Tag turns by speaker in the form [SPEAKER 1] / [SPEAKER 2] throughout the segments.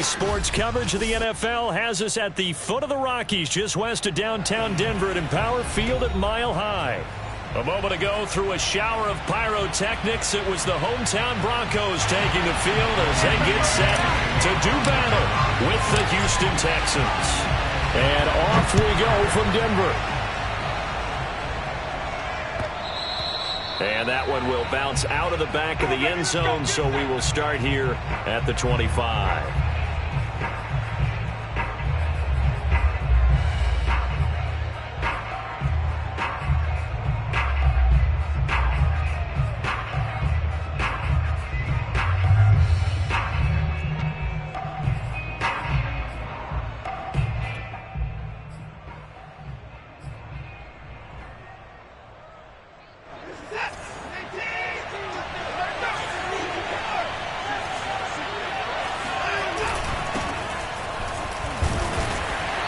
[SPEAKER 1] Today's sports coverage of the NFL has us at the foot of the Rockies, just west of downtown Denver at Empower Field at Mile High. A moment ago, through a shower of pyrotechnics, it was the hometown Broncos taking the field as they get set to do battle with the Houston Texans. And off we go from Denver. And that one will bounce out of the back of the end zone, so we will start here at the 25.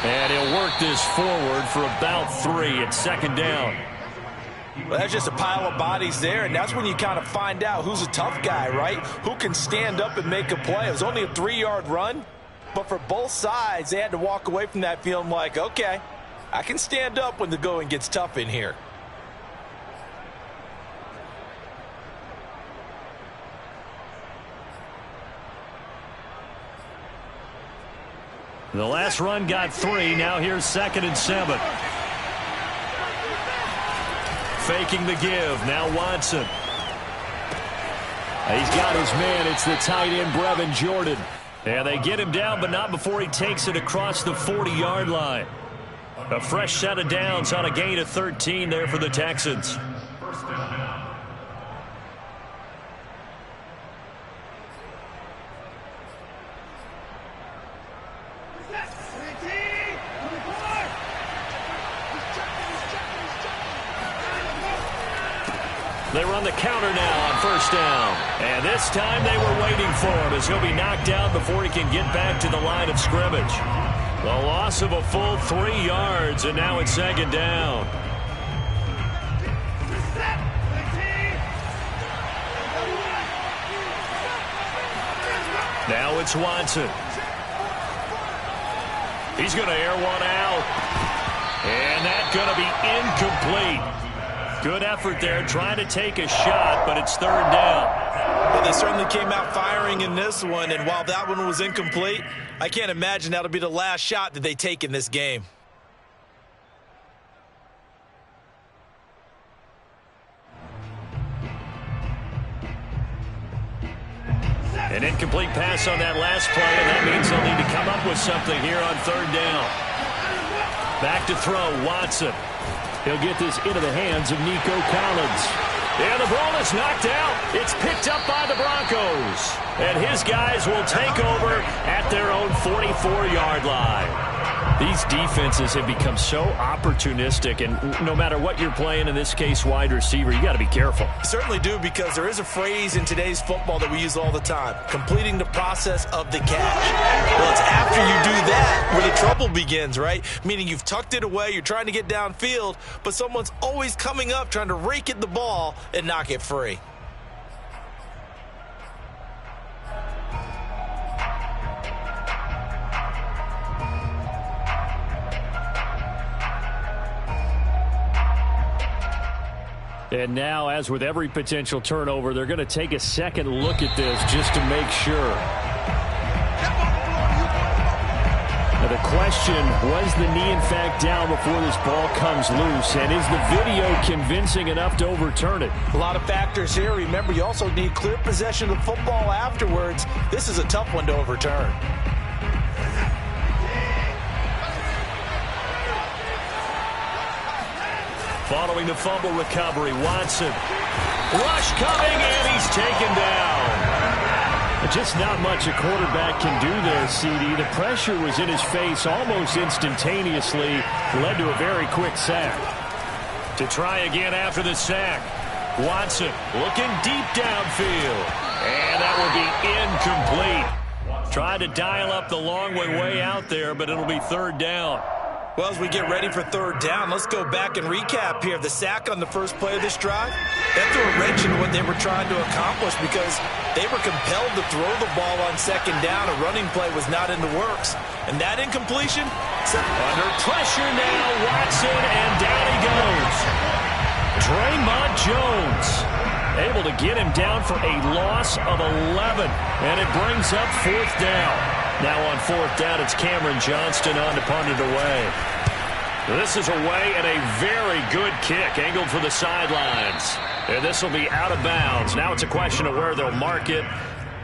[SPEAKER 1] And he'll work this forward for about 3 at second down.
[SPEAKER 2] Well, that's just a pile of bodies there, and that's when you kind of find out who's a tough guy, right? Who can stand up and make a play. It was only a 3-yard run, but for both sides, they had to walk away from that feeling like, okay, I can stand up when the going gets tough in here.
[SPEAKER 1] The last run got 3. Now here's 2nd and 7. Faking the give. Now Watson. He's got his man. It's the tight end, Brevin Jordan. And they get him down, but not before he takes it across the 40-yard line. A fresh set of downs on a gain of 13 there for the Texans. They run the counter now on first down. And this time they were waiting for him as he'll be knocked out before he can get back to the line of scrimmage. The loss of a full 3 yards, and now it's 2nd down. Now it's Watson. He's going to air one out. And that's going to be incomplete. Good effort there, trying to take a shot, but it's 3rd down.
[SPEAKER 2] Well, they certainly came out firing in this one, and while that one was incomplete, I can't imagine that'll be the last shot that they take in this game.
[SPEAKER 1] An incomplete pass on that last play, and that means they'll need to come up with something here on 3rd down. Back to throw, Watson. He'll get this into the hands of Nico Collins. And the ball is knocked out. It's picked up by the Broncos. And his guys will take over at their own 44-yard line. These defenses have become so opportunistic, and no matter what you're playing, in this case wide receiver, you got to be careful.
[SPEAKER 2] You certainly do, because there is a phrase in today's football that we use all the time, completing the process of the catch. Well, it's after you do that where the trouble begins, right? Meaning you've tucked it away, you're trying to get downfield, but someone's always coming up trying to rake at the ball and knock it free.
[SPEAKER 1] And now, as with every potential turnover, they're going to take a second look at this just to make sure. Now the question, was the knee in fact down before this ball comes loose? And is the video convincing enough to overturn it?
[SPEAKER 2] A lot of factors here. Remember, you also need clear possession of the football afterwards. This is a tough one to overturn.
[SPEAKER 1] Following the fumble recovery, Watson. Rush coming, and he's taken down. Just not much a quarterback can do there, CD. The pressure was in his face almost instantaneously, led to a very quick sack. To try again after the sack, Watson looking deep downfield. And that will be incomplete. Tried to dial up the long way out there, but it'll be 3rd down.
[SPEAKER 2] Well, as we get ready for third down, let's go back and recap here. The sack on the first play of this drive, that threw a wrench into what they were trying to accomplish because they were compelled to throw the ball on second down. A running play was not in the works. And that incompletion?
[SPEAKER 1] Under pressure now, Watson, and down he goes. Draymond Jones able to get him down for a loss of 11. And it brings up fourth down. Now on fourth down, it's Cameron Johnston on to punt it away. This is away and a very good kick angled for the sidelines. And this will be out of bounds. Now it's a question of where they'll mark it.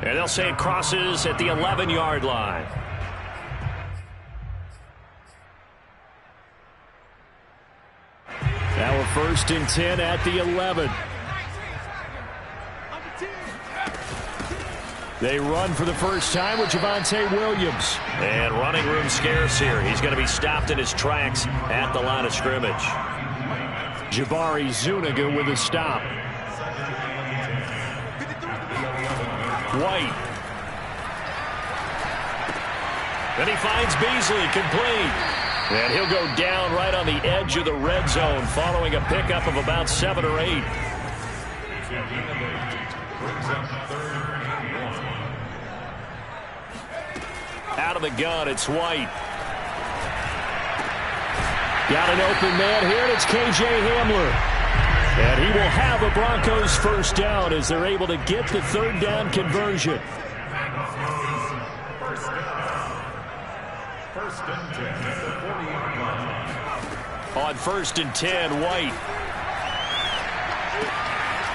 [SPEAKER 1] And they'll say it crosses at the 11-yard line. Now a 1st and 10 at the 11. They run for the first time with Javonte Williams. And running room scarce here. He's going to be stopped in his tracks at the line of scrimmage. Jabari Zuniga with a stop. White. Then he finds Beasley, complete. And he'll go down right on the edge of the red zone following a pickup of about 7 or 8. Out of the gun, it's White. Got an open man here, and it's K.J. Hamler. And he will have a Broncos first down as they're able to get the third down conversion. On 1st and 10, White.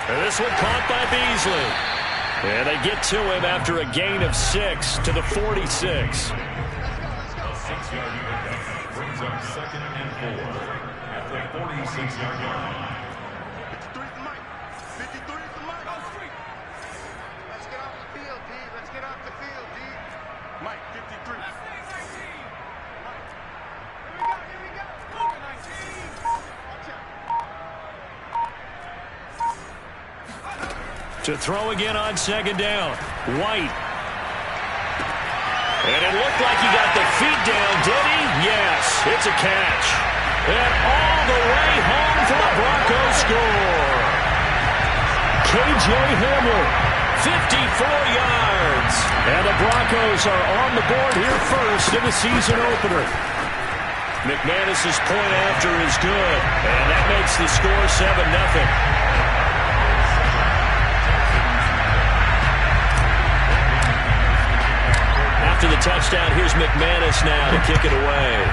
[SPEAKER 1] And this one caught by Beasley. And they get to him after a gain of 6 to the 46.
[SPEAKER 3] 6-yard pickup brings up 2nd and 4 at the 46-yard line.
[SPEAKER 4] 53 is the mic. 53 is the mic. Go street. Let's get off the field, D. Let's get off the field, D. Mike, 53. Here we go. Over 19. Watch out.
[SPEAKER 1] To throw again on 2nd down. White. And it looked like he got the feet down, did he? Yes, it's a catch. And all the way home for the Broncos score. K.J. Hamler, 54 yards. And the Broncos are on the board here first in the season opener. McManus's point after is good. And that makes the score 7-0. After the touchdown, here's McManus now to kick it away.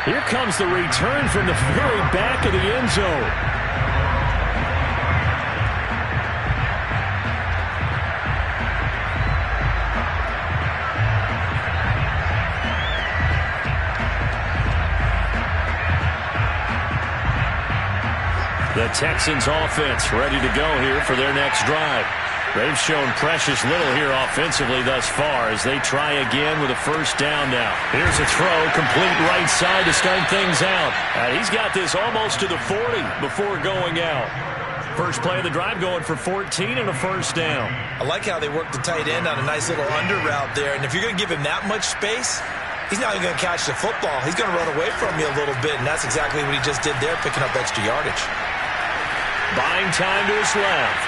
[SPEAKER 1] Here comes the return from the very back of the end zone. The Texans offense ready to go here for their next drive. They've shown precious little here offensively thus far as they try again with a first down now. Here's a throw, complete right side to start things out. And he's got this almost to the 40 before going out. First play of the drive going for 14 and a first down.
[SPEAKER 2] I like how they work the tight end on a nice little under route there. And if you're going to give him that much space, he's not even going to catch the football. He's going to run away from you a little bit, and that's exactly what he just did there, picking up extra yardage.
[SPEAKER 1] Buying time to his left.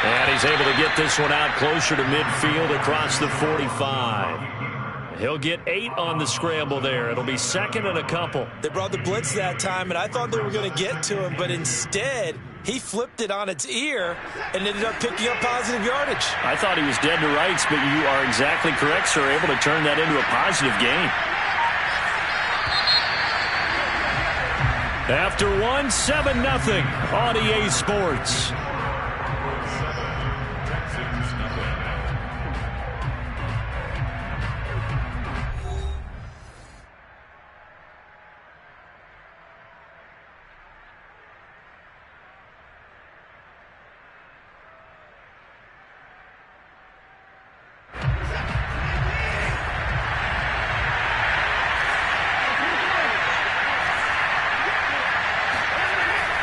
[SPEAKER 1] And he's able to get this one out closer to midfield across the 45. He'll get 8 on the scramble there. It'll be 2nd and a couple.
[SPEAKER 2] They brought the blitz that time, and I thought they were going to get to him, but instead he flipped it on its ear and ended up picking up positive yardage.
[SPEAKER 1] I thought he was dead to rights, but you are exactly correct, sir. Able to turn that into a positive gain. After one, 7-0 on EA Sports.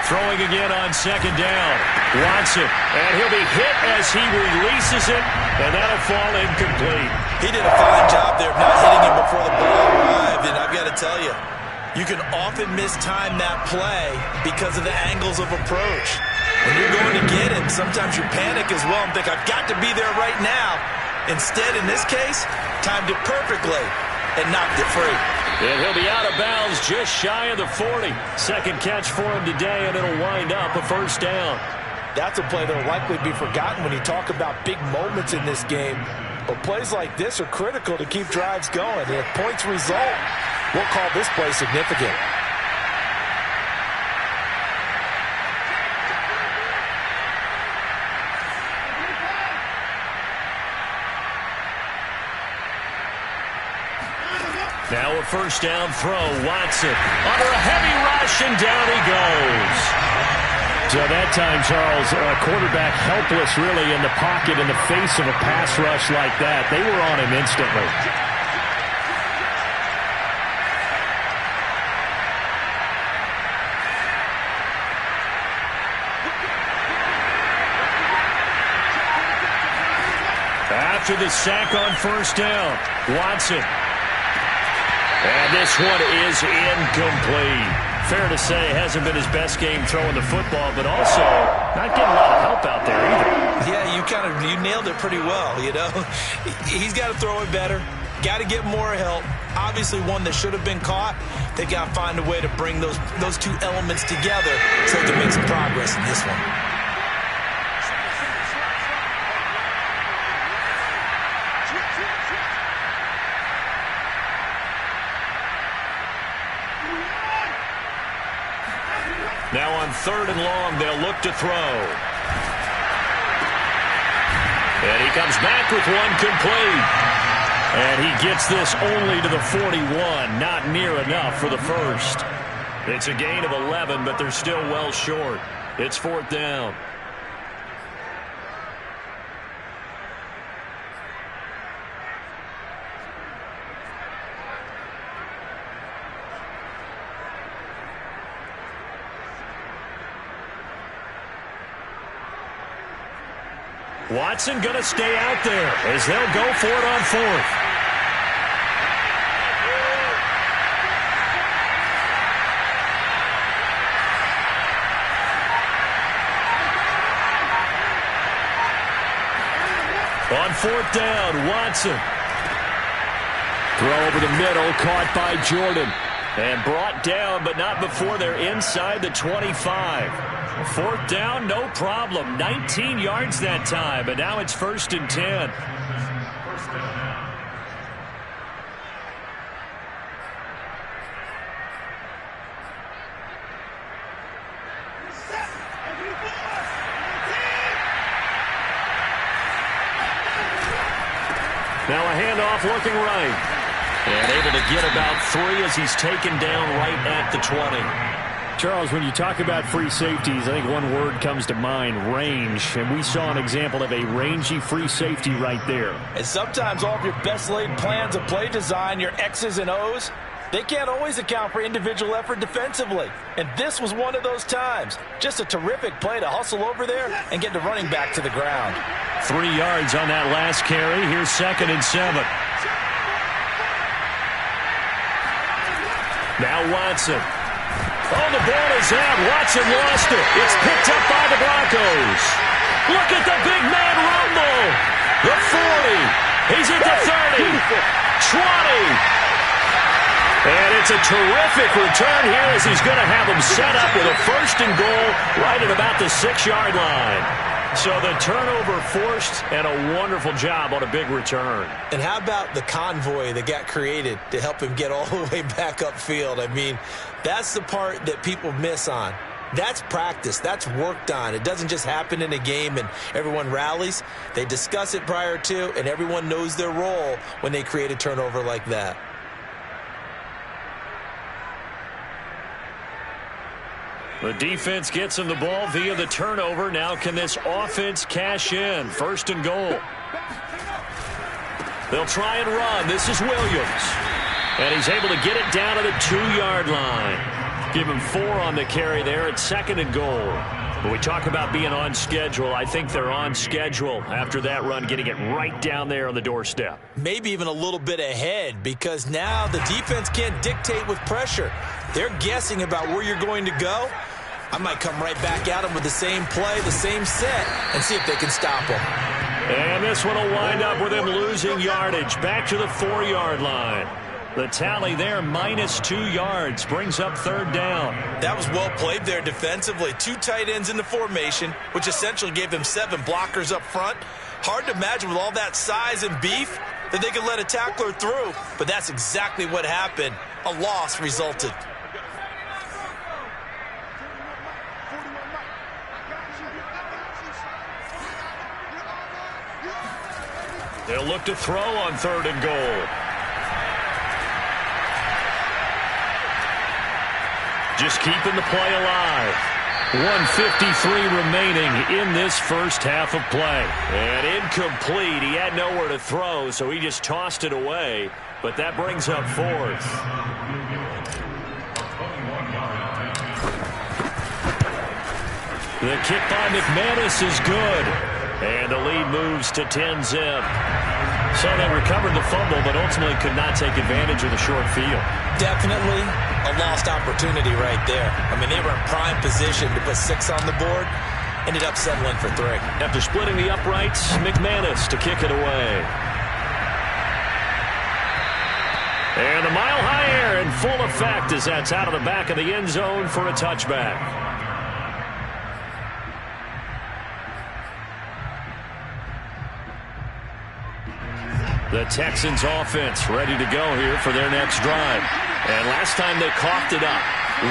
[SPEAKER 1] Throwing again on second down. Watson, and he'll be hit as he releases it, and that'll fall incomplete.
[SPEAKER 2] He did a fine job there of not hitting him before the ball arrived, and I've got to tell you, you can often mistime that play because of the angles of approach. When you're going to get him, sometimes you panic as well and think, I've got to be there right now. Instead, in this case, timed it perfectly and knocked it free.
[SPEAKER 1] And he'll be out of bounds just shy of the 40. Second catch for him today, and it'll wind up a first down.
[SPEAKER 2] That's a play that will likely be forgotten when you talk about big moments in this game. But plays like this are critical to keep drives going. And if points result, we'll call this play significant.
[SPEAKER 1] Now a first down throw. Watson under a heavy rush, and down he goes. So that time, Charles, quarterback helpless really in the pocket in the face of a pass rush like that. They were on him instantly. After the sack on first down, Watson. And this one is incomplete. Fair to say, hasn't been his best game throwing the football, but also not getting a lot of help out there either.
[SPEAKER 2] Yeah, you nailed it pretty well, you know. He's got to throw it better. Got to get more help. Obviously one that should have been caught. They've got to find a way to bring those two elements together so they can make some progress in this one.
[SPEAKER 1] Now on third and long, they'll look to throw. And he comes back with one complete. And he gets this only to the 41. Not near enough for the first. It's a gain of 11, but they're still well short. It's fourth down. Watson going to stay out there as they'll go for it on fourth. On fourth down, Watson. Throw over the middle, caught by Jordan. And brought down, but not before they're inside the 25. Fourth down, no problem. 19 yards that time, and now it's first and 10. Now a handoff looking right. And able to get about 3 as he's taken down right at the 20. Charles, when you talk about free safeties, I think one word comes to mind, range. And we saw an example of a rangy free safety right there.
[SPEAKER 2] And sometimes all of your best laid plans of play design, your X's and O's, they can't always account for individual effort defensively. And this was one of those times. Just a terrific play to hustle over there and get the running back to the ground.
[SPEAKER 1] 3 yards on that last carry. Here's second and 7. Now Watson. Oh, the ball is out. Watson lost it. It's picked up by the Broncos. Look at the big man rumble. The 40. He's at the 30. 20. And it's a terrific return here as he's going to have him set up with a first and goal right at about the 6-yard line. So the turnover forced and a wonderful job on a big return.
[SPEAKER 2] And how about the convoy that got created to help him get all the way back upfield? I mean, that's the part that people miss on. That's practice. That's worked on. It doesn't just happen in a game and everyone rallies. They discuss it prior to, and everyone knows their role when they create a turnover like that.
[SPEAKER 1] The defense gets him the ball via the turnover. Now can this offense cash in? First and goal. They'll try and run. This is Williams. And he's able to get it down to the 2-yard line. Give him 4 on the carry there at 2nd and goal. When we talk about being on schedule, I think they're on schedule after that run, getting it right down there on the doorstep.
[SPEAKER 2] Maybe even a little bit ahead, because now the defense can't dictate with pressure. They're guessing about where you're going to go. I might come right back at them with the same play, the same set, and see if they can stop them.
[SPEAKER 1] And this one will wind up with him losing yardage. Back to the 4-yard line. The tally there, -2 yards, brings up 3rd down.
[SPEAKER 2] That was well played there defensively. 2 tight ends in the formation, which essentially gave them 7 blockers up front. Hard to imagine with all that size and beef that they could let a tackler through, but that's exactly what happened. A loss resulted.
[SPEAKER 1] They'll look to throw on 3rd and goal. Just keeping the play alive. 1:53 remaining in this first half of play. And incomplete. He had nowhere to throw, so he just tossed it away. But that brings up 4th. The kick by McManus is good. And the lead moves to 10-zip. So they recovered the fumble, but ultimately could not take advantage of the short field.
[SPEAKER 2] Definitely a lost opportunity right there. I mean, they were in prime position to put 6 on the board. Ended up settling for 3.
[SPEAKER 1] After splitting the uprights, McManus to kick it away. And the mile-high air in full effect as that's out of the back of the end zone for a touchback. The Texans offense ready to go here for their next drive. And last time they coughed it up,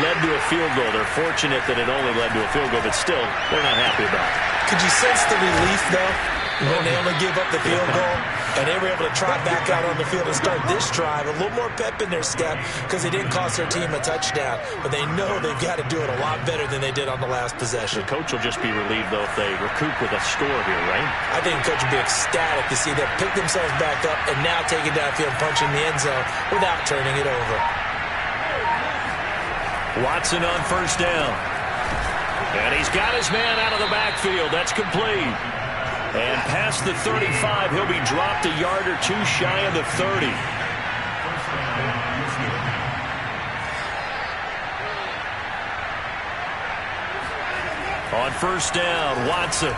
[SPEAKER 1] led to a field goal. They're fortunate that it only led to a field goal, but still, they're not happy about it.
[SPEAKER 2] Could you sense the relief, though, when they only gave up the field goal? And they were able to trot back out on the field and start this drive. A little more pep in their step because they didn't cost their team a touchdown. But they know they've got to do it a lot better than they did on the last possession.
[SPEAKER 1] The coach will just be relieved, though, if they recoup with a score here, right?
[SPEAKER 2] I think the coach will be ecstatic to see them pick themselves back up and now take it downfield, punching the end zone without turning it over.
[SPEAKER 1] Watson on 1st down. And he's got his man out of the backfield. That's complete. And past the 35, he'll be dropped a yard or 2 shy of the 30. On 1st down, Watson.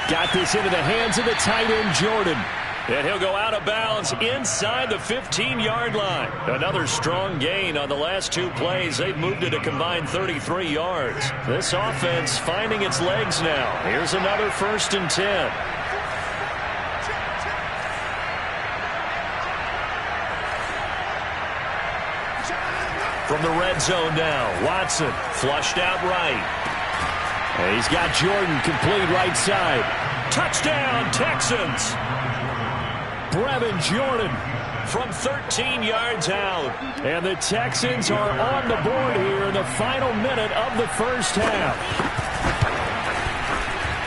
[SPEAKER 1] Got this into the hands of the tight end, Jordan. And he'll go out of bounds inside the 15-yard line. Another strong gain on the last 2 plays. They've moved it a combined 33 yards. This offense finding its legs now. Here's another 1st and 10. From the red zone now, Watson flushed out right. And he's got Jordan complete right side. Touchdown, Texans! Brevin Jordan from 13 yards out. And the Texans are on the board here in the final minute of the first half.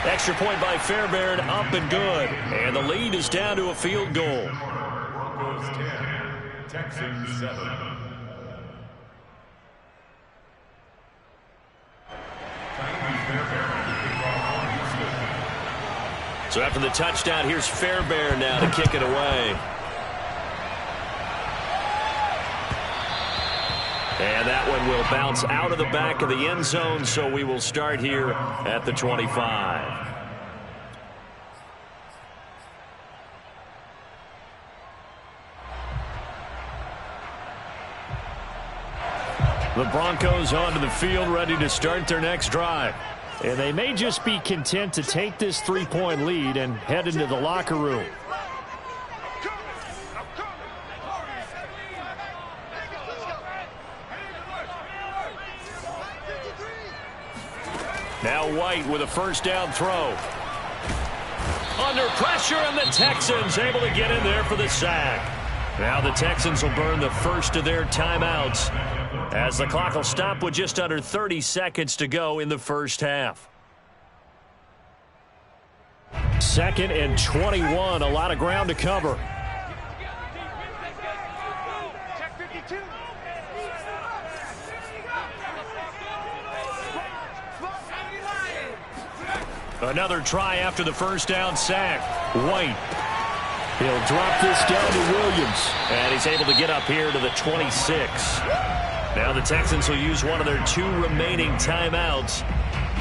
[SPEAKER 1] Extra point by Fairbairn, up and good. And the lead is down to a field goal.
[SPEAKER 3] Broncos 10, Texans 7.
[SPEAKER 1] So after the touchdown, here's Fairbairn now to kick it away. And that one will bounce out of the back of the end zone, so we will start here at the 25. The Broncos onto the field, ready to start their next drive. And they may just be content to take this 3-point lead and head into the locker room. Now White with a 1st down throw. Under pressure, and the Texans able to get in there for the sack. Now the Texans will burn the first of their timeouts, as the clock will stop with just under 30 seconds to go in the first half. 2nd and 21, a lot of ground to cover. Another try after the first down sack. White. He'll drop this down to Williams. And he's able to get up here to the 26. Now the Texans will use one of their 2 remaining timeouts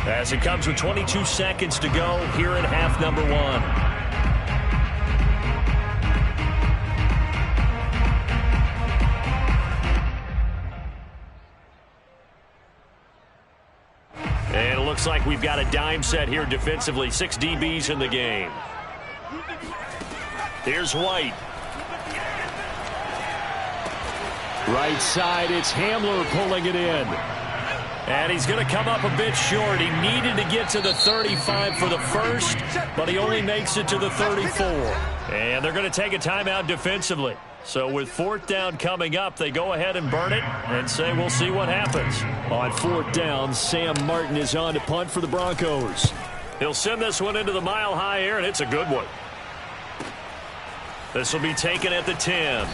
[SPEAKER 1] as it comes with 22 seconds to go here at half number 1. And it looks like we've got a dime set here defensively. 6 DBs in the game. Here's White. Right side, it's Hamler pulling it in. And he's going to come up a bit short. He needed to get to the 35 for the first, but he only makes it to the 34. And they're going to take a timeout defensively. So with 4th down coming up, they go ahead and burn it and say we'll see what happens. On 4th down, Sam Martin is on to punt for the Broncos. He'll send this one into the mile-high air, and it's a good one. This will be taken at the 10.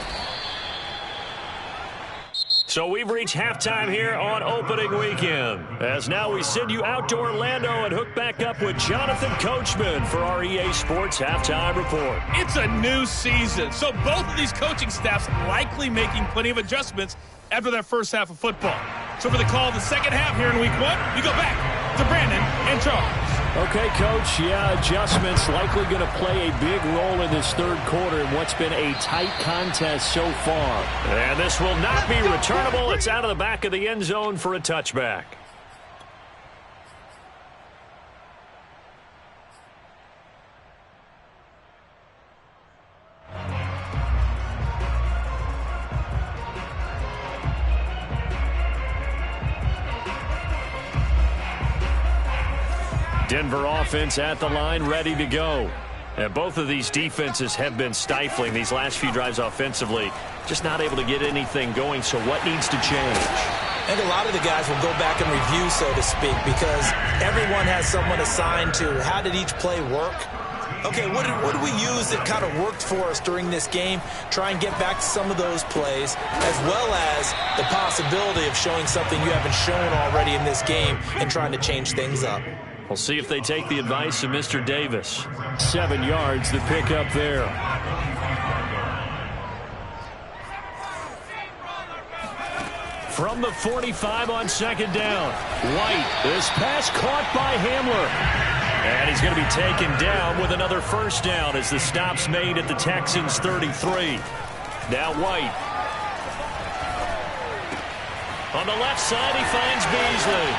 [SPEAKER 1] So we've reached halftime here on opening weekend. As now we send you out to Orlando and hook back up with Jonathan Coachman for our EA Sports Halftime Report.
[SPEAKER 5] It's a new season, so both of these coaching staffs likely making plenty of adjustments after that first half of football. So for the call of the second half here in week 1, we go back to Brandon and Charles.
[SPEAKER 1] Okay, Coach, yeah, adjustments likely going to play a big role in this third quarter in what's been a tight contest so far. And this will not be returnable. It's out of the back of the end zone for a touchback. Denver offense at the line, ready to go. And both of these defenses have been stifling these last few drives offensively. Just not able to get anything going, so what needs to change?
[SPEAKER 2] I think a lot of the guys will go back and review, so to speak, because everyone has someone assigned to how did each play work. Okay, what did we use that kind of worked for us during this game? Try and get back to some of those plays, as well as the possibility of showing something you haven't shown already in this game and trying to change things up.
[SPEAKER 1] We'll see if they take the advice of Mr. Davis. 7 yards, the pick up there. From the 45 on second down. White, this pass caught by Hamler. And he's going to be taken down with another first down as the stop's made at the Texans' 33. Now White. On the left side, he finds Beasley.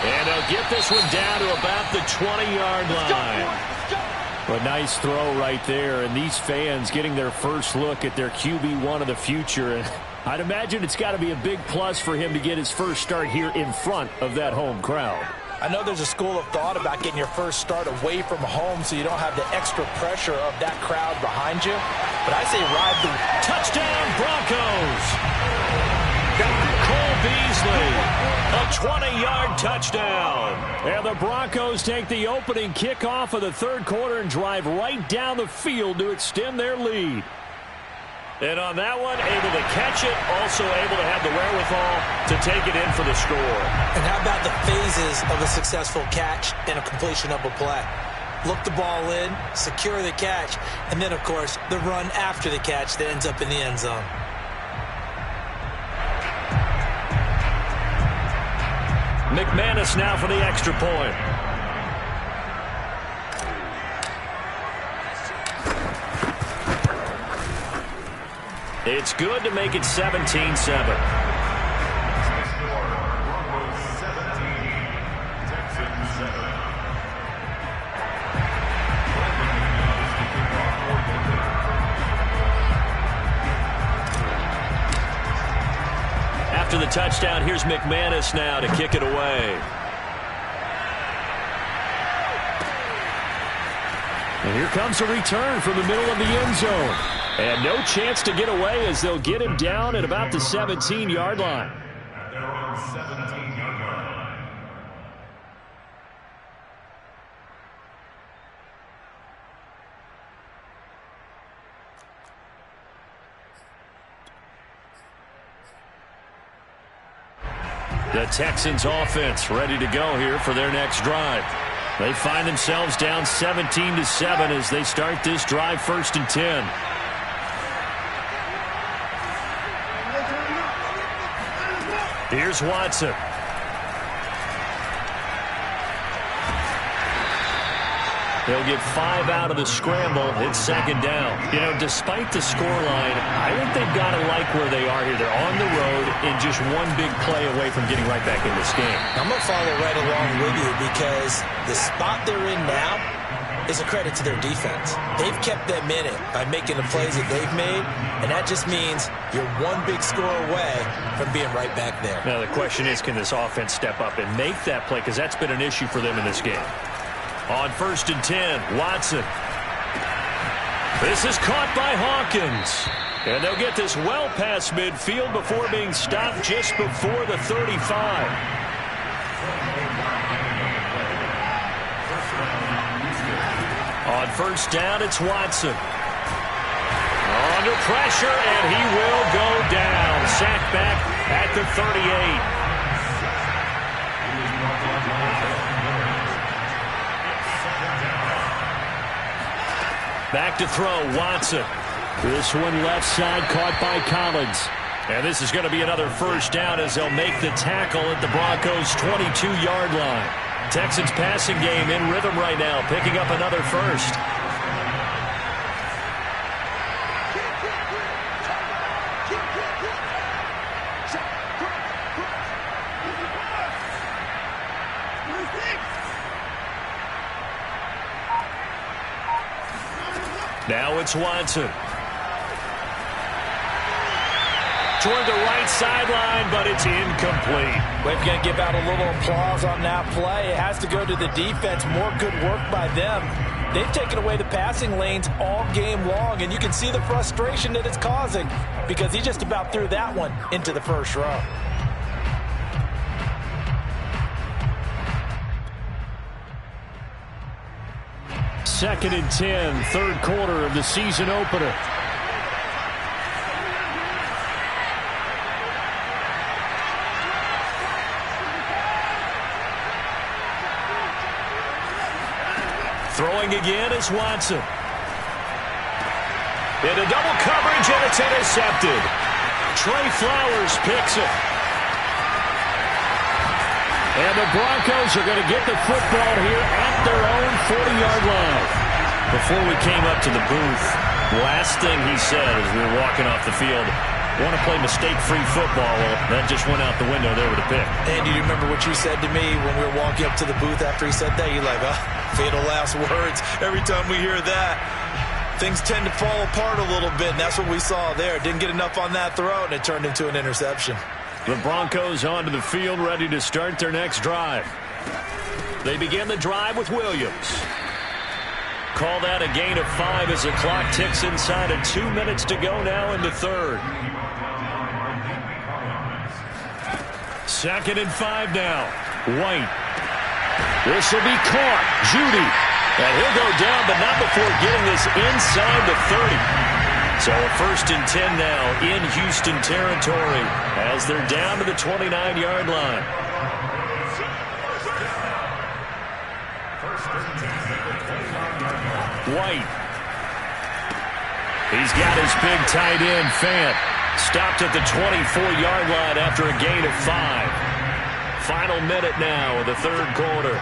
[SPEAKER 1] And they'll get this one down to about the 20-yard line. A nice throw right there, and these fans getting their first look at their QB1 of the future. And I'd imagine it's got to be a big plus for him to get his first start here in front of that home crowd.
[SPEAKER 2] I know there's a school of thought about getting your first start away from home so you don't have the extra pressure of that crowd behind you. But I say ride the
[SPEAKER 1] touchdown Broncos. Cole Beasley, a 20-yard touchdown. And the Broncos take the opening kickoff of the third quarter and drive right down the field to extend their lead. And on that one, able to catch it, also able to have the wherewithal to take it in for the score.
[SPEAKER 2] And how about the phases of a successful catch and a completion of a play? Look the ball in, secure the catch, and then, of course, the run after the catch that ends up in the end zone.
[SPEAKER 1] McManus now for the extra point. It's good to make it 17-7. After the touchdown, here's McManus now to kick it away. And here comes a return from the middle of the end zone. And no chance to get away as they'll get him down at about the 17-yard line.
[SPEAKER 3] They're on 17-yard line.
[SPEAKER 1] The Texans offense ready to go here for their next drive. They find themselves down 17-7 as they start this drive, 1st and 10. Here's Watson. They'll get 5 out of the scramble. It's 2nd down. You know, despite the scoreline, I think they've got to like where they are here. They're on the road and just one big play away from getting right back in this game.
[SPEAKER 2] I'm going to follow right along with you because the spot they're in now is a credit to their defense. They've kept them in it by making the plays that they've made, and that just means you're one big score away from being right back there.
[SPEAKER 1] Now, the question is, can this offense step up and make that play? Because that's been an issue for them in this game. On 1st and 10, Watson. This is caught by Hawkins. And they'll get this well past midfield before being stopped just before the 35. On 1st down, it's Watson. Under pressure, and he will go down. Sacked back at the 38. Back to throw, Watson. This one left side caught by Collins. And this is going to be another 1st down as they'll make the tackle at the Broncos' 22-yard line. Texans passing game in rhythm right now, picking up another 1st. Now it's Watson. Toward the right sideline, but it's incomplete.
[SPEAKER 2] We're going to give out a little applause on that play. It has to go to the defense. More good work by them. They've taken away the passing lanes all game long, and you can see the frustration that it's causing because he just about threw that one into the 1st row.
[SPEAKER 1] Second and 10, 3rd quarter of the season opener. Throwing again is Watson. Into double coverage, and it's intercepted. Trey Flowers picks it. And the Broncos are going to get the football here at their own 40-yard line. Before we came up to the booth, last thing he said as we were walking off the field, want to play mistake-free football. Well, that just went out the window there with a pick.
[SPEAKER 2] Andy, do you remember what you said to me when we were walking up to the booth after he said that? You're like, oh, fatal last words. Every time we hear that, things tend to fall apart a little bit, and that's what we saw there. Didn't get enough on that throw, and it turned into an interception.
[SPEAKER 1] The Broncos onto the field, ready to start their next drive. They begin the drive with Williams. Call that a gain of 5 as the clock ticks inside of 2 minutes to go now in the 3rd. 2nd and 5 now. White. This will be caught. Judy. And he'll go down, but not before getting this inside the 30. So a 1st and 10 now in Houston territory as they're down to the 29-yard line. White. He's got his big tight end, Fant. Stopped at the 24-yard line after a gain of 5. Final minute now of the 3rd quarter.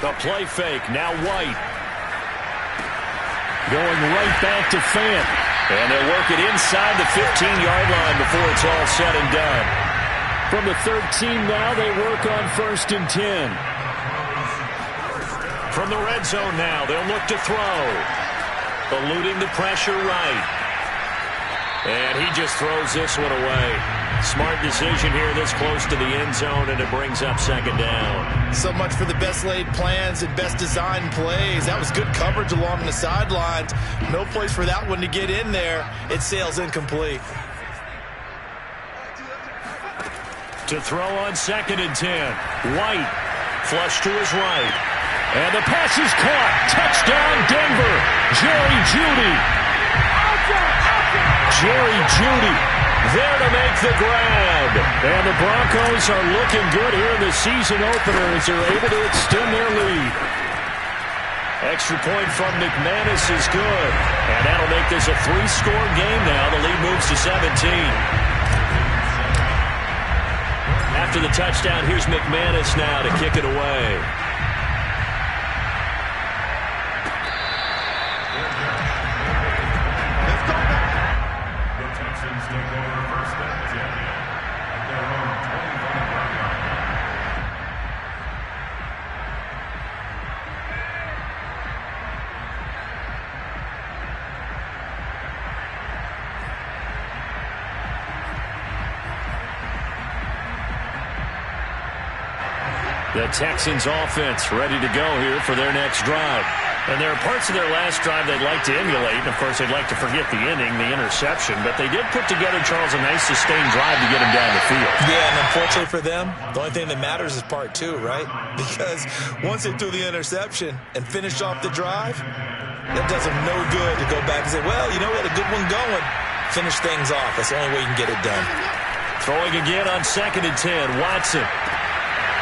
[SPEAKER 1] The play fake, now White. Going right back to Fant. And they'll work it inside the 15-yard line before it's all said and done. From the 13 now, they work on 1st and 10. From the red zone now, they'll look to throw. Eluding the pressure right. And he just throws this one away. Smart decision here this close to the end zone, and it brings up 2nd down.
[SPEAKER 2] So much for the best laid plans and best designed plays. That was good coverage along the sidelines. No place for that one to get in there. It sails incomplete.
[SPEAKER 1] To throw on 2nd and 10. White. Flush to his right. And the pass is caught. Touchdown, Denver. Jerry Jeudy. Jerry Jeudy there to make the grab. And the Broncos are looking good here in the season opener as they're able to extend their lead. Extra point from McManus is good. And that'll make this a 3-score game now. The lead moves to 17. After the touchdown, here's McManus now to kick it away. The Texans offense ready to go here for their next drive. And there are parts of their last drive they'd like to emulate. And, of course, they'd like to forget the ending, the interception. But they did put together, Charles, a nice sustained drive to get him down the field.
[SPEAKER 2] Yeah, and unfortunately for them, the only thing that matters is part 2, right? Because once they threw the interception and finished off the drive, that does them no good to go back and say, well, you know, we had a good one going. Finish things off. That's the only way you can get it done.
[SPEAKER 1] Throwing again on 2nd and 10, Watson.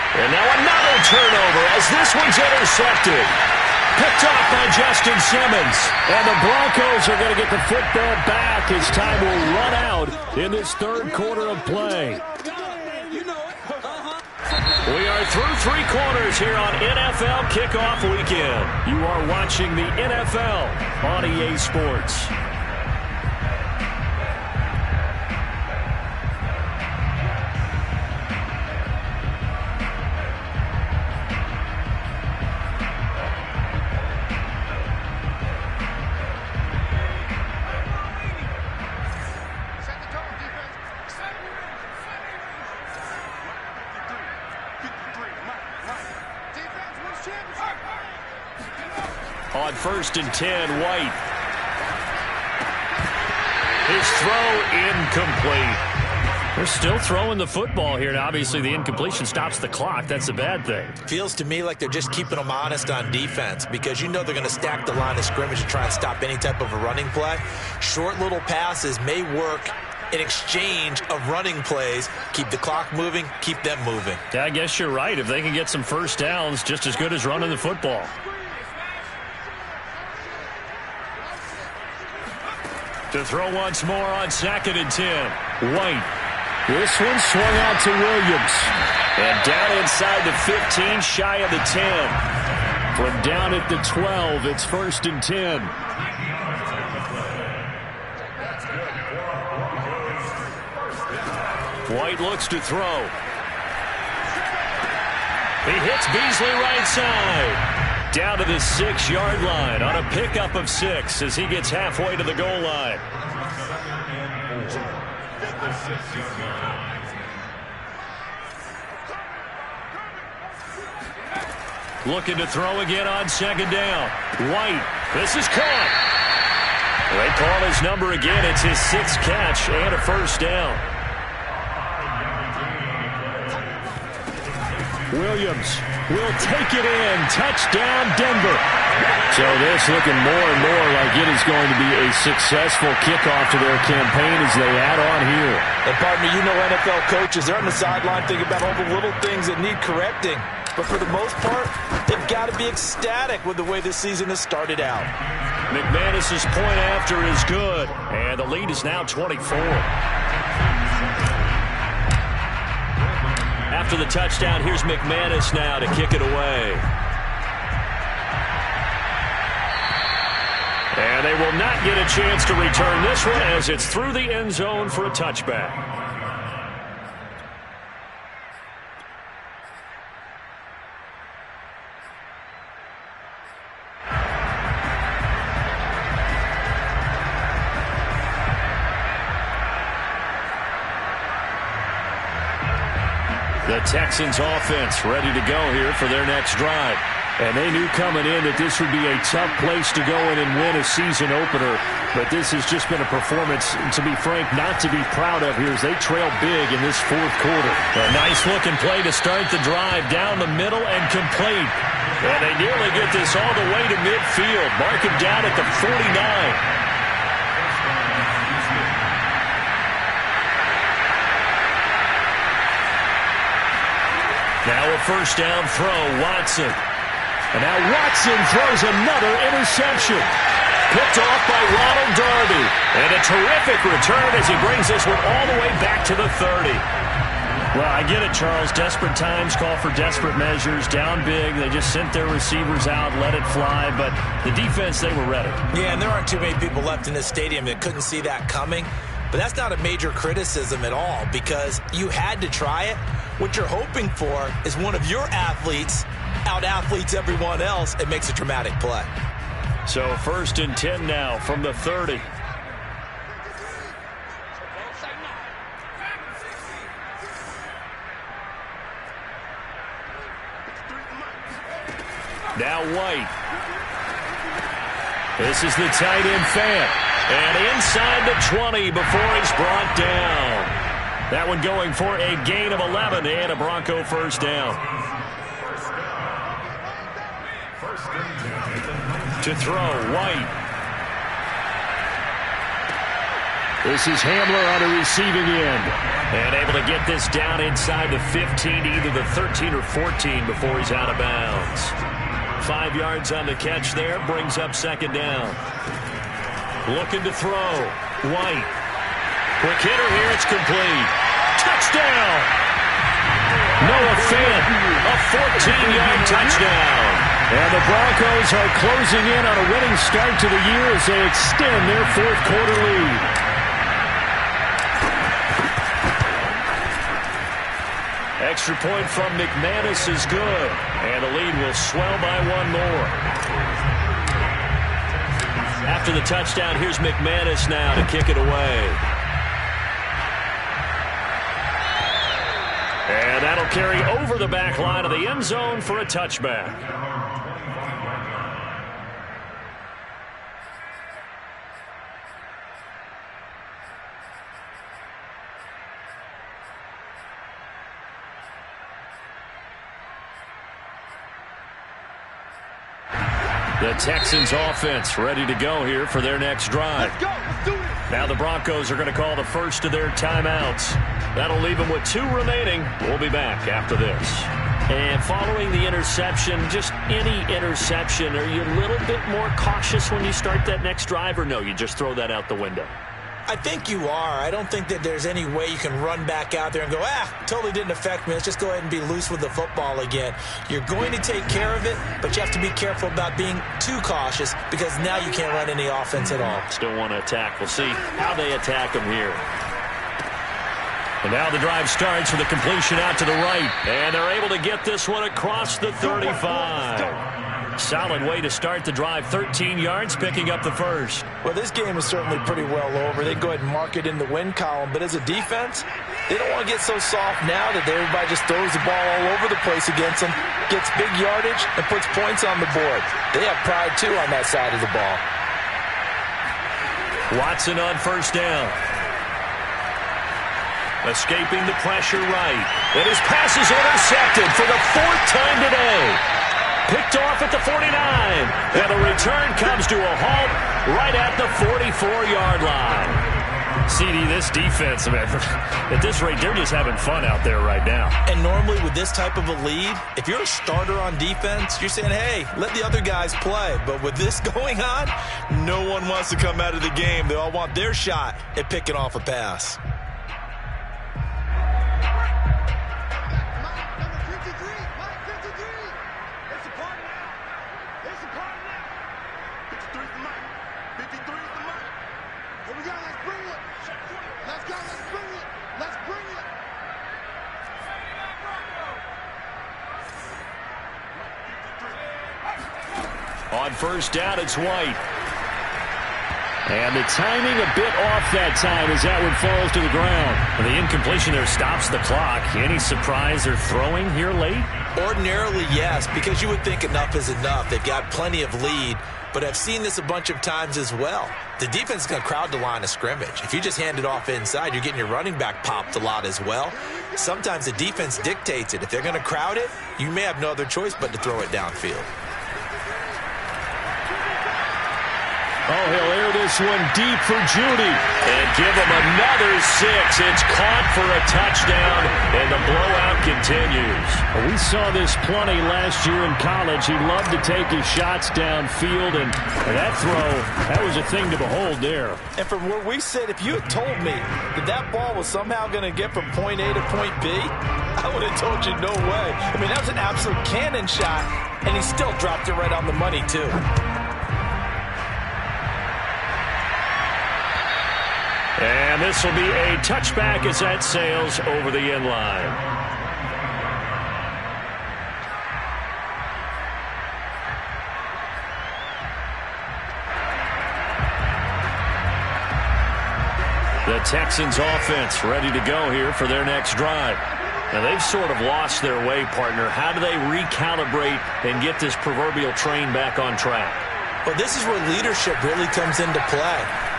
[SPEAKER 1] And now another turnover as this one's intercepted. Picked off by Justin Simmons. And the Broncos are going to get the football back as time will run out in this third quarter of play. We are through 3 quarters here on NFL Kickoff Weekend. You are watching the NFL on EA Sports. On 1st and 10, White. His throw incomplete. They're still throwing the football here, and obviously the incompletion stops the clock. That's a bad thing.
[SPEAKER 2] Feels to me like they're just keeping them honest on defense because you know they're going to stack the line of scrimmage and try and stop any type of a running play. Short little passes may work in exchange of running plays. Keep the clock moving, keep them moving.
[SPEAKER 1] Yeah, I guess you're right. If they can get some first downs, just as good as running the football. To throw once more on 2nd and 10. White. This one swung out to Williams. And down inside the 15, shy of the 10. From down at the 12, it's 1st and 10. White looks to throw. He hits Beasley right side. Down to the 6-yard line on a pickup of 6 as he gets halfway to the goal line. Looking to throw again on 2nd down. White. This is caught. They call his number again. It's his 6th catch and a first down. Williams will take it in. Touchdown, Denver. So this looking more and more like it is going to be a successful kickoff to their campaign as they add on here.
[SPEAKER 2] And pardon me, you know NFL coaches, they're on the sideline thinking about all the little things that need correcting. But for the most part, they've got to be ecstatic with the way this season has started out.
[SPEAKER 1] McManus's point after is good. And the lead is now 24. After the touchdown, here's McManus now to kick it away. And they will not get a chance to return this one as it's through the end zone for a touchback. The Texans offense ready to go here for their next drive. And they knew coming in that this would be a tough place to go in and win a season opener. But this has just been a performance, to be frank, not to be proud of here as they trail big in this 4th quarter. A nice looking play to start the drive down the middle and complete. And they nearly get this all the way to midfield. Mark him down at the 49. Now a first down throw, Watson. And now Watson throws another interception. Picked off by Ronald Darby. And a terrific return as he brings this one all the way back to the 30. Well, I get it, Charles. Desperate times call for desperate measures. Down big. They just sent their receivers out, let it fly. But the defense, they were ready.
[SPEAKER 2] Yeah, and there aren't too many people left in this stadium that couldn't see that coming. But that's not a major criticism at all because you had to try it. What you're hoping for is one of your athletes out-athletes everyone else and makes a dramatic play.
[SPEAKER 1] So 1st and 10 now from the 30. Now White. This is the tight end Fant. And inside the 20 before he's brought down. That one going for a gain of 11 and a Bronco first down. To throw, White. This is Hamler on the receiving end. And able to get this down inside the 15, either the 13 or 14 before he's out of bounds. 5 yards on the catch there, brings up second down. Looking to throw, White. Quick hitter here, it's complete. Touchdown! Noah Fant, a 14-yard touchdown. And the Broncos are closing in on a winning start to the year as they extend their fourth quarter lead. Extra point from McManus is good. And the lead will swell by one more. After the touchdown, here's McManus now to kick it away. And that'll carry over the back line of the end zone for a touchback. The Texans offense ready to go here for their next drive.
[SPEAKER 4] Let's go. Let's do this.
[SPEAKER 1] Now the Broncos are going to call the first of their timeouts. That'll leave them with 2 remaining. We'll be back after this. And following the interception, just any interception, are you a little bit more cautious when you start that next drive, or no, you just throw that out the window?
[SPEAKER 2] I think you are. I don't think that there's any way you can run back out there and go, totally didn't affect me. Let's just go ahead and be loose with the football again. You're going to take care of it, but you have to be careful about being too cautious because now you can't run any offense at all.
[SPEAKER 1] Still want to attack. We'll see how they attack them here. And now the drive starts with a completion out to the right. And they're able to get this one across the 35. Solid way to start the drive. 13 yards, picking up the first.
[SPEAKER 2] Well, this game is certainly pretty well over. They go ahead and mark it in the win column. But as a defense, they don't want to get so soft now that everybody just throws the ball all over the place against them, gets big yardage, and puts points on the board. They have pride, too, on that side of the ball. Watson on first down. Escaping the pressure right. And his pass is intercepted for the 4th time today. Picked off at the 49. And the return comes to a halt right at the 44-yard line. CD, this defense, man, at this rate, they're just having fun out there right now. And normally with this type of a lead, if you're a starter on defense, you're saying, hey, let the other guys play. But with this going on, no one wants to come out of the game. They all want their shot at picking off a pass.
[SPEAKER 1] On first down, it's White. And the timing a bit off that time as that one falls to the ground. And the incompletion there stops the clock. Any surprise they're throwing here late?
[SPEAKER 2] Ordinarily, yes, because you would think enough is enough. They've got plenty of lead, but I've seen this a bunch of times as well. The defense is going to crowd the line of scrimmage. If you just hand it off inside, you're getting your running back popped a lot as well. Sometimes the defense dictates it. If they're going to crowd it, you may have no other choice but to throw it downfield.
[SPEAKER 1] Oh, he'll air this one deep for Judy. And give him another 6. It's caught for a touchdown, and the blowout continues. Well, we saw this plenty last year in college. He loved to take his shots downfield, and that throw, that was a thing to behold there.
[SPEAKER 2] And from where we sit, if you had told me that that ball was somehow going to get from point A to point B, I would have told you no way. I mean, that was an absolute cannon shot, and he still dropped it right on the money, too.
[SPEAKER 1] And this will be a touchback as that sails over the end line. The Texans offense ready to go here for their next drive. Now they've sort of lost their way, partner. How do they recalibrate and get this proverbial train back on track?
[SPEAKER 2] Well, this is where leadership really comes into play.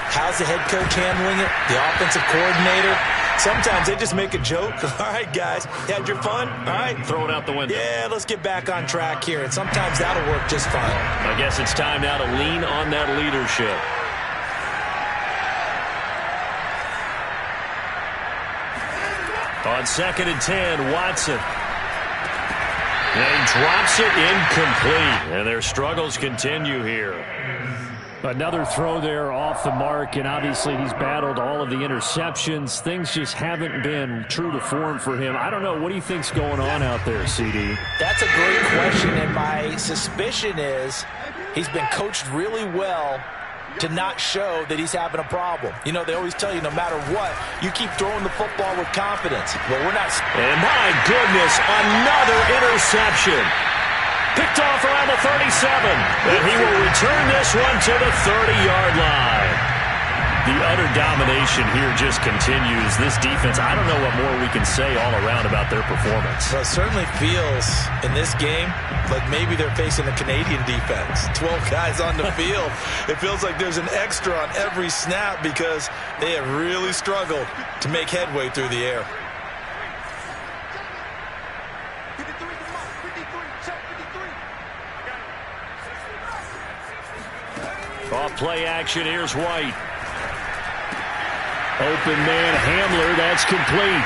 [SPEAKER 2] How's the head coach handling it? The offensive coordinator? Sometimes they just make a joke. All right, guys, you had your fun? All right.
[SPEAKER 1] Throw it out the window.
[SPEAKER 2] Yeah, let's get back on track here. And sometimes that'll work just fine.
[SPEAKER 1] I guess it's time now to lean on that leadership. On 2nd and 10, Watson. And he drops it incomplete. And their struggles continue here. Another throw there off the mark, and obviously he's battled all of the interceptions. Things just haven't been true to form for him. I don't know. What do you think's going on out there, CD?
[SPEAKER 2] That's a great question, and my suspicion is he's been coached really well to not show that he's having a problem. You know, they always tell you no matter what, you keep throwing the football with confidence. But we're not.
[SPEAKER 1] And my goodness, another interception. Picked off around the 37. And he will return this one to the 30-yard line. The utter domination here just continues. This defense, I don't know what more we can say all around about their performance.
[SPEAKER 2] Well, it certainly feels in this game like maybe they're facing a Canadian defense. 12 guys on the field. It feels like there's an extra on every snap because they have really struggled to make headway through the air.
[SPEAKER 1] Off play action, here's White. Open man Hamler, that's complete.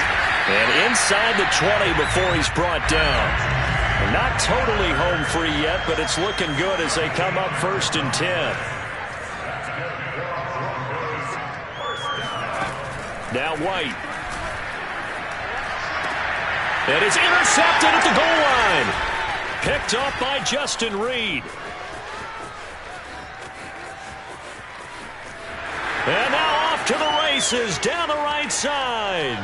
[SPEAKER 1] And inside the 20 before he's brought down. And not totally home free yet, but it's looking good as they come up 1st and 10. Now White. And it's intercepted at the goal line. Picked off by Justin Reed. And now off to the races down the right side.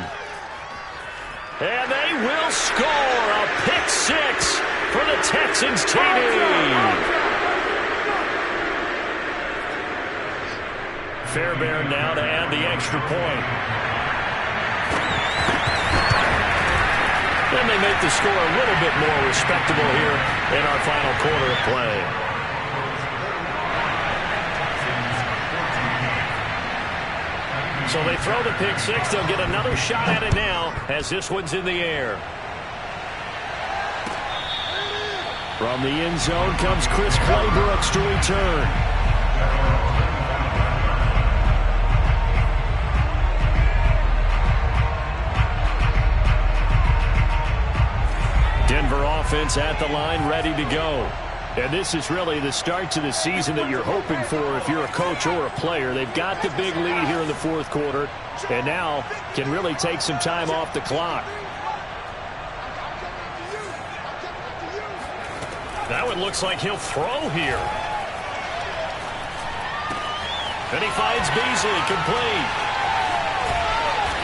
[SPEAKER 1] And they will score a pick 6 for the Texans TD. Fairbairn now to add the extra point. Then they make the score a little bit more respectable here in our final quarter of play. So they throw the pick 6. They'll get another shot at it now as this one's in the air. From the end zone comes Chris Claybrooks to return. Denver offense at the line, ready to go. And this is really the start to the season that you're hoping for if you're a coach or a player. They've got the big lead here in the 4th quarter, and now can really take some time off the clock. That one looks like he'll throw here. And he finds Beasley, complete.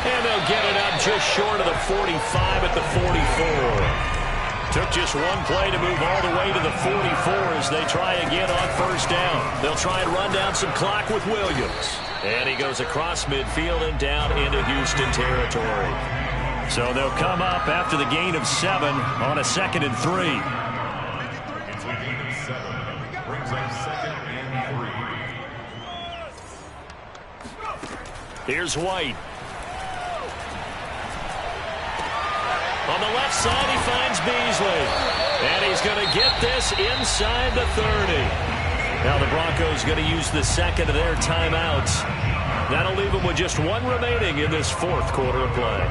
[SPEAKER 1] And they'll get it up just short of the 45 at the 44. Took just one play to move all the way to the 44 as they try again on 1st down. They'll try and run down some clock with Williams. And he goes across midfield and down into Houston territory. So they'll come up after the gain of 7 on a 2nd and 3.
[SPEAKER 3] It's a gain of 7. Brings up 2nd and 3.
[SPEAKER 1] Here's White. On the left side, he finds Beasley. And he's going to get this inside the 30. Now the Broncos going to use the second of their timeouts. That'll leave them with just 1 remaining in this 4th quarter of play.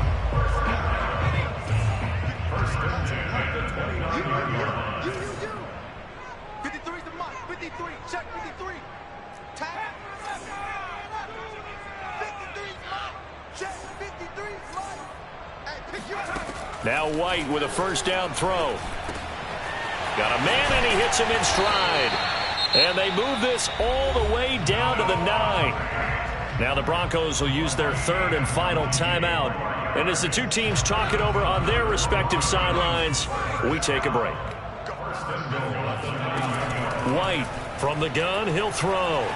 [SPEAKER 3] First and 10 at the 29-yard line.
[SPEAKER 4] 53 to Mike. 53. Check 53. Tap. 53 Mike. Check 53 Mike. Hey, pick your time.
[SPEAKER 1] Now White with a first down throw. Got a man and he hits him in stride. And they move this all the way down to the 9. Now the Broncos will use their 3rd and final timeout. And as the two teams talk it over on their respective sidelines, we take a break. White from the gun, he'll throw.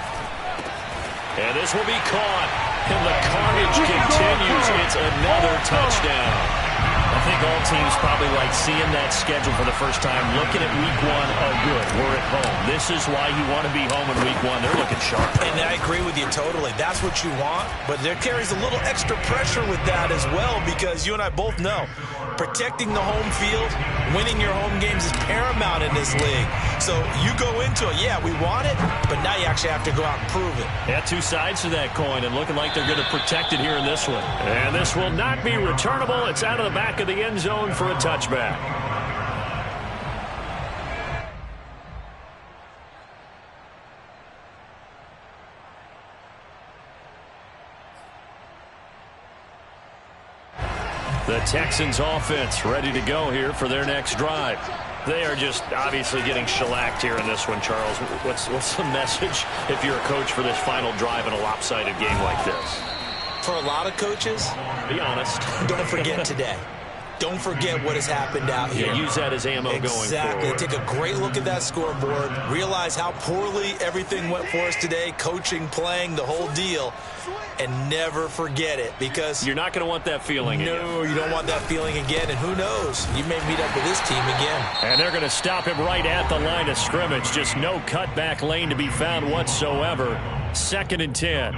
[SPEAKER 1] And this will be caught. And the carnage continues. It's another touchdown. I think all teams probably like seeing that schedule for the first time, looking at week 1, oh good, we're at home. This is why you want to be home in week 1. They're looking sharp.
[SPEAKER 2] And I agree with you totally. That's what you want, but there carries a little extra pressure with that as well, because you and I both know protecting the home field, winning your home games is paramount in this league. So you go into it, yeah, we want it, but now you actually have to go out and prove it.
[SPEAKER 1] Yeah, 2 sides to that coin, and looking like they're going to protect it here in this one. And this will not be returnable. It's out of the back of the end zone for a touchback. The Texans offense ready to go here for their next drive. They are just obviously getting shellacked here in this one, Charles. What's the message if you're a coach for this final drive in a lopsided game like this?
[SPEAKER 2] For a lot of coaches,
[SPEAKER 1] be honest.
[SPEAKER 2] Don't forget today. Don't forget what has happened out here.
[SPEAKER 1] Yeah, use that as ammo going forward.
[SPEAKER 2] Exactly. Take a great look at that scoreboard. Realize how poorly everything went for us today. Coaching, playing, the whole deal. And never forget it, because
[SPEAKER 1] you're not going to want that feeling again.
[SPEAKER 2] No, you don't want that feeling again. And who knows? You may meet up with this team again.
[SPEAKER 1] And they're going to stop him right at the line of scrimmage. Just no cutback lane to be found whatsoever. 2nd and 10.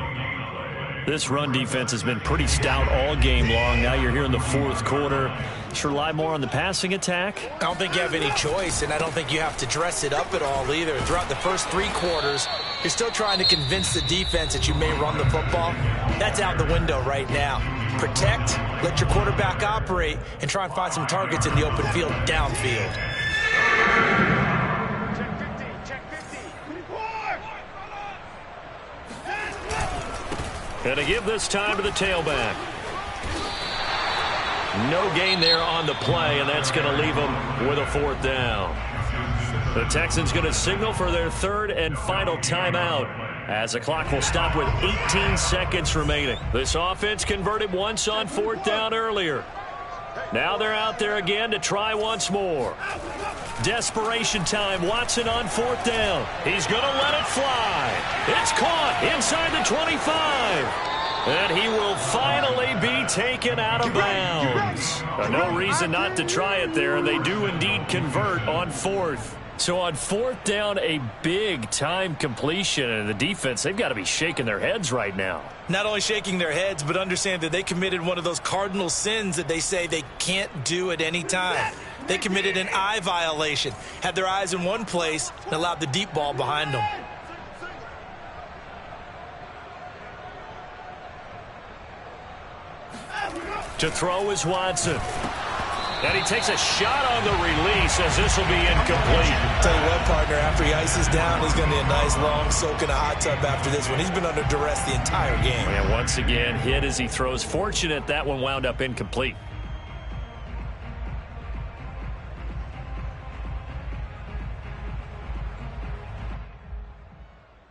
[SPEAKER 1] This run defense has been pretty stout all game long. Now you're here in the 4th quarter. Should rely more on the passing attack?
[SPEAKER 2] I don't think you have any choice, and I don't think you have to dress it up at all either. Throughout the first 3 quarters, you're still trying to convince the defense that you may run the football. That's out the window right now. Protect, let your quarterback operate, and try and find some targets in the open field downfield.
[SPEAKER 1] And to give this time to the tailback. No gain there on the play, and that's going to leave them with a 4th down. The Texans going to signal for their 3rd and final timeout as the clock will stop with 18 seconds remaining. This offense converted once on 4th down earlier. Now they're out there again to try once more. Desperation time. Watson on 4th down. He's going to let it fly. It's caught inside the 25. And he will finally be taken out of bounds. No reason not to try it there, and they do indeed convert on 4th. So on 4th down, a big-time completion, and the defense, they've got to be shaking their heads right now.
[SPEAKER 2] Not only shaking their heads, but understand that they committed one of those cardinal sins that they say they can't do at any time. They committed an eye violation, had their eyes in one place, and allowed the deep ball behind them.
[SPEAKER 1] To throw is Watson. And he takes a shot on the release as this will be incomplete.
[SPEAKER 2] Tell you what, partner, after he ices down, he's going to need a nice long soak in a hot tub after this one. He's been under duress the entire game.
[SPEAKER 1] And once again, hit as he throws. Fortunate that one wound up incomplete.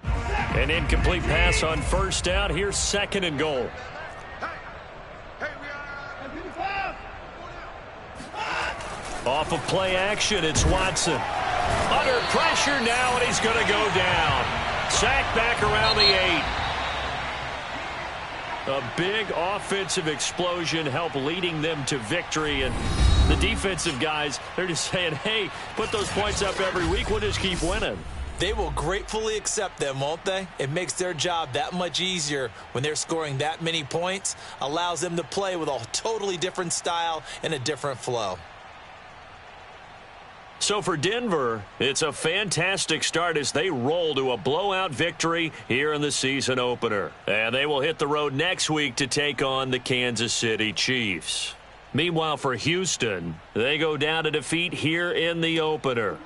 [SPEAKER 1] An incomplete pass on 1st down. Here's 2nd and goal. Off of play action, it's Watson. Under pressure now, and he's going to go down. Sacked back around the 8. A big offensive explosion helped leading them to victory. And the defensive guys, they're just saying, hey, put those points up every week. We'll just keep winning.
[SPEAKER 2] They will gratefully accept them, won't they? It makes their job that much easier when they're scoring that many points. Allows them to play with a totally different style and a different flow.
[SPEAKER 1] So for Denver, it's a fantastic start as they roll to a blowout victory here in the season opener. And they will hit the road next week to take on the Kansas City Chiefs. Meanwhile, for Houston, they go down to defeat here in the opener.